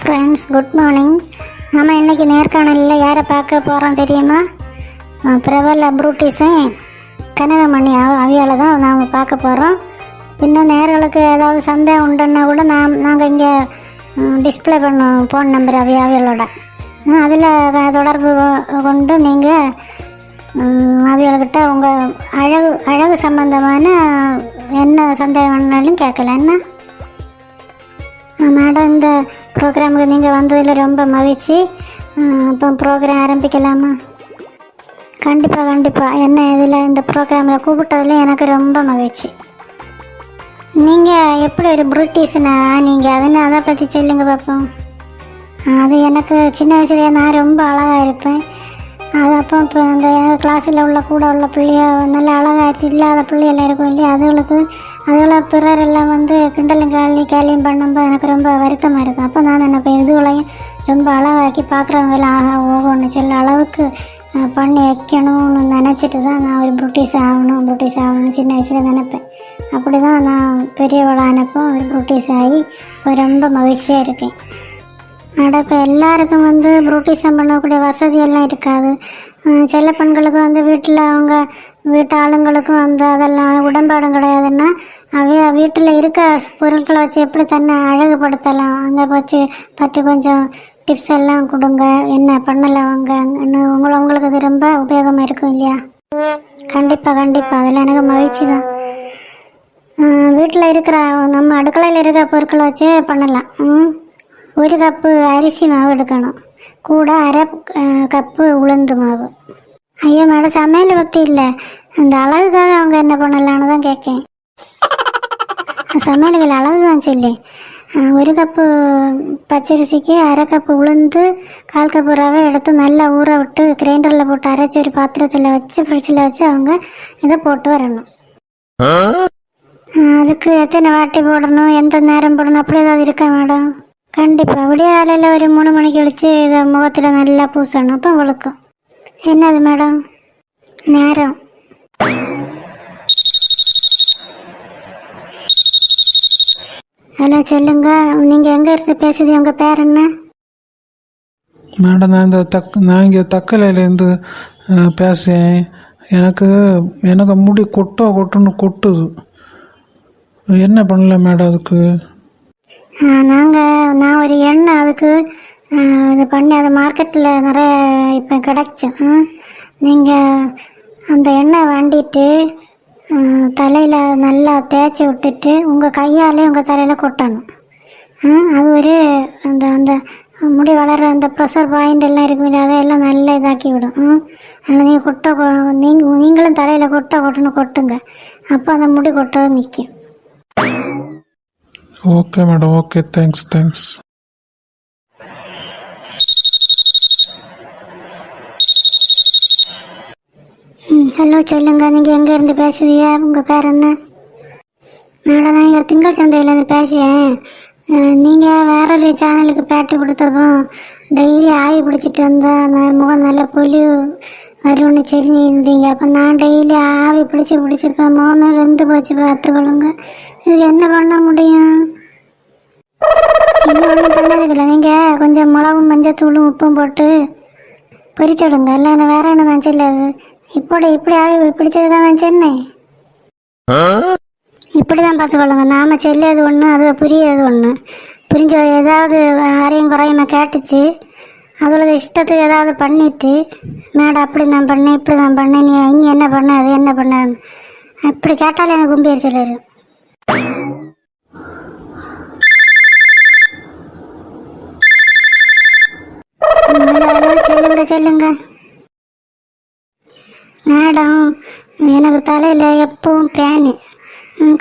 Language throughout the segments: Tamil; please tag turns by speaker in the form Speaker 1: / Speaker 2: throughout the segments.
Speaker 1: Friends, good morning. நம்ம இன்றைக்கி நேர்காணலில் யாரை பார்க்க போகிறோம் தெரியுமா? பிரபல ப்ரூட்டிஸன் கனகமணி அவியால் தான் நாம் பார்க்க போகிறோம். பின்ன நேர்களுக்கு ஏதாவது சந்தேகம் உண்டுன்னா கூட நாங்கள் இங்கே டிஸ்பிளே பண்ணோம் ஃபோன் நம்பர் அவியாலோட. அதில் தொடர்பு கொண்டு நீங்கள் அவியாள்கிட்ட உங்கள் அழகு சம்பந்தமான என்ன சந்தேகம்னாலும் கேட்கலாம். என்ன மேடம், இந்த ப்ரோக்ராமுக்கு நீங்கள் வந்ததில் ரொம்ப மகிழ்ச்சி. இப்போ ப்ரோக்ராம் ஆரம்பிக்கலாமா? கண்டிப்பாக என்ன இதில் இந்த ப்ரோக்ராமில் கூப்பிட்டதில் எனக்கு ரொம்ப மகிழ்ச்சி. நீங்கள் எப்படி ஒரு பிரிட்டிஷ்னா நீங்கள் அதை பற்றி சொல்லுங்க பார்ப்போம். அது எனக்கு சின்ன வயசுலேயே நான் ரொம்ப அழகாக இருப்பேன். அது அப்போ இப்போ இந்த எங்கள் கிளாஸில் கூட உள்ள பிள்ளைய நல்ல அழகாச்சு இல்லாத பிள்ளையெல்லாம் இருக்கும் இல்லையா, அதுகளை பிறரெல்லாம் கிண்டலும் கேலியும் பண்ணும்போது எனக்கு ரொம்ப வருத்தமாக இருக்கும். அப்போ நான் நினைப்பேன், இதுகளையும் ரொம்ப அழகாக்கி பார்க்குறவங்களாம் ஆகா ஓகோன்னு சொல்ல அளவுக்கு பண்ணி வைக்கணும்னு நினச்சிட்டு தான் நான் ஒரு பிரிட்டிஷ் ஆகணும் சின்ன வயசில் நினைப்பேன். அப்படி தான் நான் பெரியவளானப்போ ஒரு பிரிட்டிஷ் ஆகி இப்போ ரொம்ப மகிழ்ச்சியாக இருக்கேன். இப்போ எல்லாருக்கும் புரூட்டிசம் பண்ணக்கூடிய வசதியெல்லாம் இருக்காது. சில பெண்களுக்கு வீட்டில் அவங்க வீட்டு ஆளுங்களுக்கும் அதெல்லாம் உடன்பாடும் கிடையாதுன்னா வீட்டில் இருக்க பொருட்களை வச்சு எப்படி தன்னை அழகுபடுத்தலாம், அங்கே வச்சு பற்றி கொஞ்சம் டிப்ஸ் எல்லாம் கொடுங்க, என்ன பண்ணலாம் உங்களுக்கு அது ரொம்ப உபயோகமாக இருக்கும் இல்லையா? கண்டிப்பாக அதில் எனக்கு மகிழ்ச்சி தான். வீட்டில் இருக்கிற நம்ம அடுக்கலையில் இருக்கிற பொருட்களை வச்சு பண்ணலாம். 1 கப்பு அரிசி மாவு எடுக்கணும், கூட 1/2 கப்பு உளுந்து மாவு. ஐயோ மேடம், சமையல் பற்றி இல்லை, அந்த அழகுக்காக அவங்க என்ன பண்ணலான்னு தான் கேட்கேன். சமையல்கள் அழகு தான் சொல்லி 1 கப்பு பச்சரிசிக்கு 1/2 கப்பு உளுந்து 1/4 கப்பு ரவை எடுத்து நல்லா ஊற விட்டு கிரைண்டரில் போட்டு அரைச்சி ஒரு பாத்திரத்தில் வச்சு ஃப்ரிட்ஜில் வச்சு அவங்க இதை போட்டு வரணும். அதுக்கு எத்தனை வாட்டி போடணும், எந்த நேரம் போடணும், அப்படி ஏதாவது இருக்கா மேடம்? கண்டிப்பாக விடிய காலையில் ஒரு 3 மணிக்கு கழிச்சு இதை முகத்தில் நல்லா பூசணும், அப்போ வழுக்கும். என்னது மேடம் நேரம்? ஹலோ சொல்லுங்க, நீங்கள் எங்கே இருந்து பேசுது, உங்கள் பேர் என்ன?
Speaker 2: மேடம், நான் இங்கே தக்கலையிலேருந்து பேசுகிறேன். எனக்கு முடி கொட்டுது. என்ன பண்ணல மேடம் அதுக்கு?
Speaker 1: நான் ஒரு எண்ணெய் அதுக்கு இது பண்ணி அது மார்க்கெட்டில் நிறைய இப்போ கிடச்சி. நீங்கள் அந்த எண்ணெய் வாண்டிட்டு தலையில் நல்லா தேய்ச்சி விட்டுட்டு உங்கள் கையாலே உங்கள் தலையில் கொட்டணும். அது ஒரு அந்த முடி வளர அந்த ப்ரெஷர் பாயிண்ட் எல்லாம் இருக்கும், அதையெல்லாம் நல்லா இதாக்கி விடும். அதில் நீங்கள் நீங்களும் தலையில் கொட்டுங்க, அப்போ அந்த முடி கொட்டது நிற்கும்.
Speaker 2: Okay madam, okay, thanks.
Speaker 1: Hello சொல்லுங்க, நீங்கள் எங்கே இருந்து பேசுறீங்க, உங்கள் பேர் என்ன? மேடம், நான் இங்கே திங்கள் சந்தையிலேருந்து பேசுகிறேன். நீங்கள் வேறொரு சேனலுக்கு பேட்டி கொடுத்தப்போ டெய்லி ஆவி பிடிச்சிட்டு வந்தால் அந்த முகம் நல்ல பொலிவு வரும்னு சொல்லி இருந்தீங்க. அப்போ நான் டெய்லி ஆவி பிடிச்சிருப்பேன், முகமே வெந்து போச்சு. பார்த்துக்கொள்ளுங்க, இதுக்கு என்ன பண்ண முடியும்? இன்னும் ஒன்றும் பண்ணதுக்கில்லை, நீங்கள் கொஞ்சம் மிளகும் மஞ்சத்தூளும் உப்பும் போட்டு பொரிச்சிடுங்க. இல்லை என்ன வேற என்ன தான் சொல்லாது, இப்படி ஆவி பிடிச்சது தான் நான் சொன்னேன். இப்படி தான் பார்த்துக்கொள்ளுங்க, நாம் செல்லது ஒன்று, அது புரியாது ஒன்று. புரிஞ்ச ஏதாவது அரையும் குறையுமா கேட்டுச்சு, அதோட இஷ்டத்துக்கு ஏதாவது பண்ணிட்டு மேடம் அப்படி நான் பண்ணேன், இப்படி தான் பண்ணேன், நீ இங்கே என்ன பண்ண, அது என்ன பண்ணாது அப்படி கேட்டாலும் எனக்கு கும்பியர் சொல்லிடு. சொல்லுங்க மேடம், எனக்கு தலையில் எப்பவும் பேனு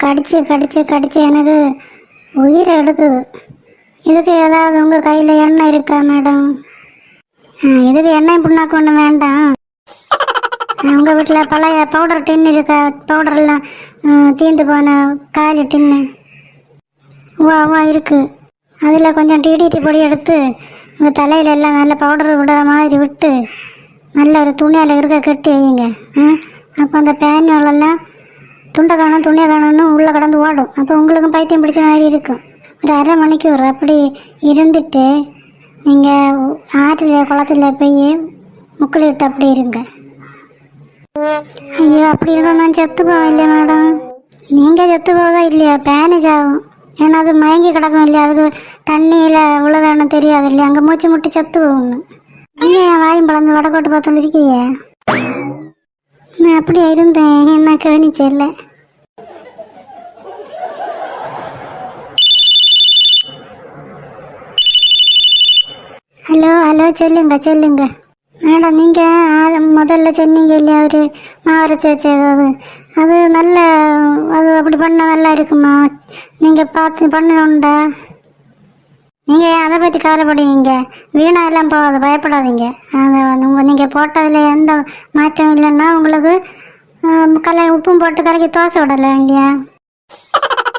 Speaker 1: கடிச்சு எனக்கு உயிரை எடுக்குது. இதுக்கு ஏதாவது உங்கள் கையில் எண்ணெய் இருக்கா மேடம்? இதுக்கு எண்ணெய் புண்ணாக்கு ஒன்று வேண்டாம். உங்கள் வீட்டில் பழைய பவுடர் டின்னு இருக்கா? பவுடரெல்லாம் தீர்ந்து போன காலி டின்னு வா இருக்குது. அதில் கொஞ்சம் டிடிடி பொடி எடுத்து உங்கள் தலையில எல்லாம் நல்ல பவுடர் விடுற மாதிரி விட்டு நல்ல ஒரு துணியால் கட்டி வையுங்க. அப்போ அந்த பேனெல்லாம் துணியை காணணும்னு உள்ளே கடந்து ஓடும். அப்போ உங்களுக்கும் பைத்தியம் பிடிச்ச மாதிரி இருக்கும். ஒரு 1/2 மணிக்கூர் அப்படி இருந்துட்டு நீங்கள் ஆற்றில் குளத்தில் போய் முக்குளி விட்டு அப்படி இருங்க. ஐயோ, அப்படி இருந்தால் நான் செத்து போவேன் இல்லையா மேடம்? நீங்கள் செத்து போவதா இல்லையா? பேனேஜ் ஆகும். ஏன்னா அது மயங்கி கிடக்கும் இல்லையா, அதுக்கு தண்ணியில் உள்ளதானு தெரியாது இல்லையா, அங்கே மூச்சு முட்டி செத்து போகணும். நீங்கள் என் வாயும் பழந்து வடக்கோட்டு பார்த்துட்டு இருக்கியே. நான் அப்படியே இருந்தேன், என்ன கவனிச்சே இல்லை. ஹலோ ஹலோ, சொல்லுங்க மேடம். நீங்கள் முதல்ல சொன்னீங்க இல்லையா, ஒரு மாவரைச்சி வச்சது, அது நல்ல, அது அப்படி பண்ணால் நல்லா இருக்குமா? நீங்கள் பார்த்து பண்ணணுண்டா? நீங்கள் ஏன் அதை பற்றி கவலைப்படுவீங்க? வீணாக எல்லாம் போகாது, பயப்படாதீங்க. அதை நீங்கள் போட்டதில் எந்த மாற்றம் இல்லைன்னா உங்களுக்கு உப்பும் போட்டு கலக்கி தோசை விடலை இல்லையா?